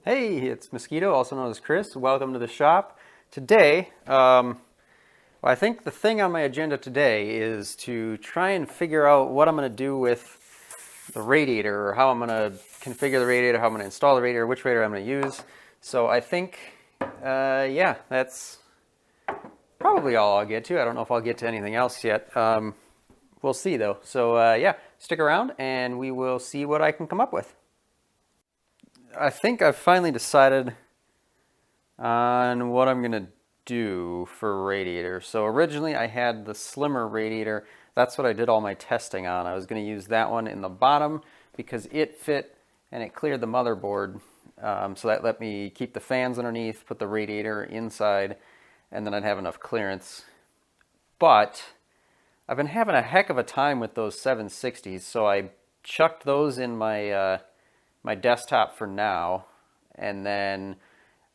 Hey, it's Mosquito, also known as Chris. Welcome to the shop. Today, I think the thing on my agenda today is to try and figure out what I'm going to do with the radiator, or how I'm going to configure the radiator, how I'm going to install the radiator, which radiator I'm going to use. So I think, yeah, that's probably all I'll get to. I don't know if I'll get to anything else yet. We'll see though. So yeah, stick around and we will see what I can come up with. I think I've finally decided on what I'm going to do for radiator. So originally I had the slimmer radiator. That's what I did all my testing on. I was going to use that one in the bottom because it fit and it cleared the motherboard. So that let me keep the fans underneath, put the radiator inside, and then I'd have enough clearance. But I've been having a heck of a time with those 760s, so I chucked those in my my desktop for now, and then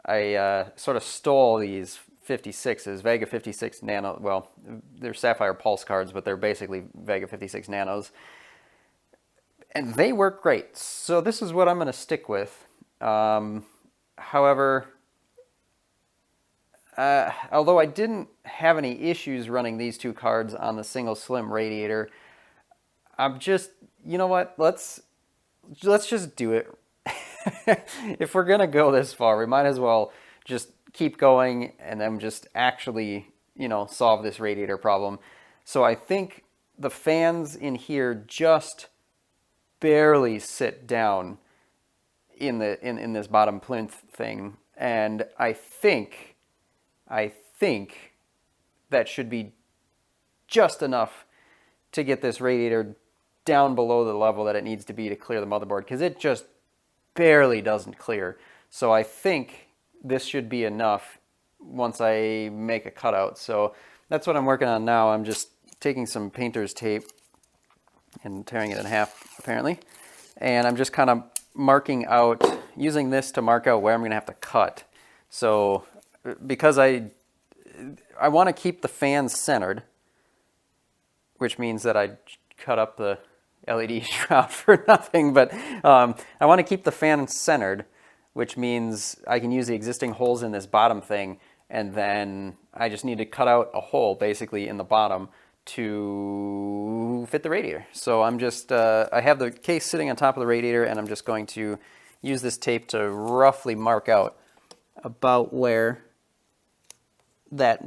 I sort of stole these 56s, Vega 56 Nano. Well, they're Sapphire Pulse cards, but they're basically Vega 56 Nanos, and they work great. So this is what I'm going to stick with. However, although I didn't have any issues running these two cards on the single slim radiator, I'm just, you know what, let's just do it. If we're gonna go this far, we might as well just keep going and then just actually, you know, solve this radiator problem. So I think the fans in here just barely sit down in this bottom plinth thing, and I think that should be just enough to get this radiator down below the level that it needs to be to clear the motherboard, because it just barely doesn't clear. So I think this should be enough once I make a cutout. So that's what I'm working on now. I'm just taking some painter's tape and tearing it in half, apparently. And I'm just kind of marking out, using this to mark out where I'm going to have to cut. So because I want to keep the fans centered, which means that I cut up the LED shroud for nothing, but I want to keep the fan centered, which means I can use the existing holes in this bottom thing, and then I just need to cut out a hole basically in the bottom to fit the radiator. So I'm just, I have the case sitting on top of the radiator, and I'm just going to use this tape to roughly mark out about where that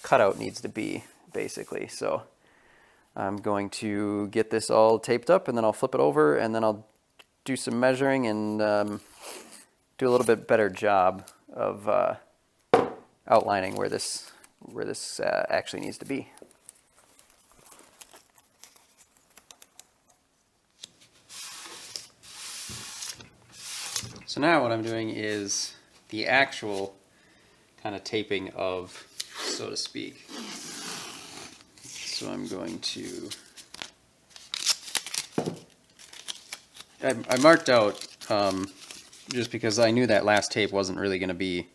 cutout needs to be, basically. So I'm going to get this all taped up, and then I'll flip it over, and then I'll do some measuring and do a little bit better job of outlining where this actually needs to be. So now what I'm doing is the actual kind of taping of, so to speak. So I'm going to, I marked out, just because I knew that last tape wasn't really going to be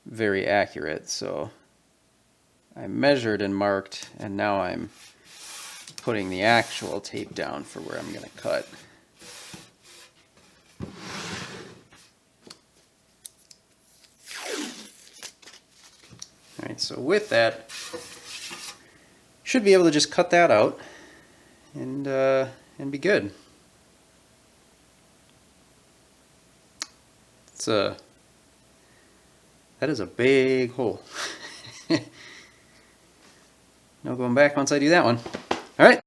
very accurate, so I measured and marked, and now I'm putting the actual tape down for where I'm going to cut. Alright, so with that, should be able to just cut that out and be good. That is a big hole. No going back once I do that one. All right.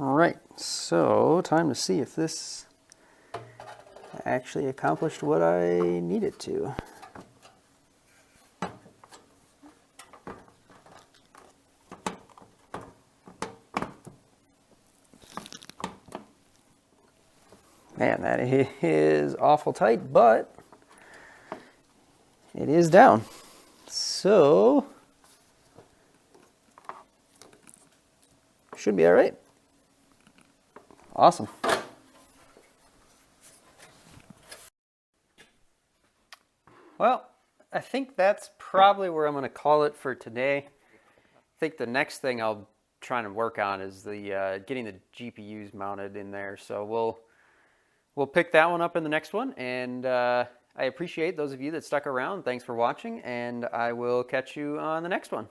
All right, so time to see if this actually accomplished what I need it to. Man, that is awful tight, but it is down. So, should be all right. Awesome. Well, I think that's probably where I'm going to call it for today. I think the next thing I'll try to work on is the getting the GPUs mounted in there. So we'll pick that one up in the next one. And I appreciate those of you that stuck around. Thanks for watching, and I will catch you on the next one.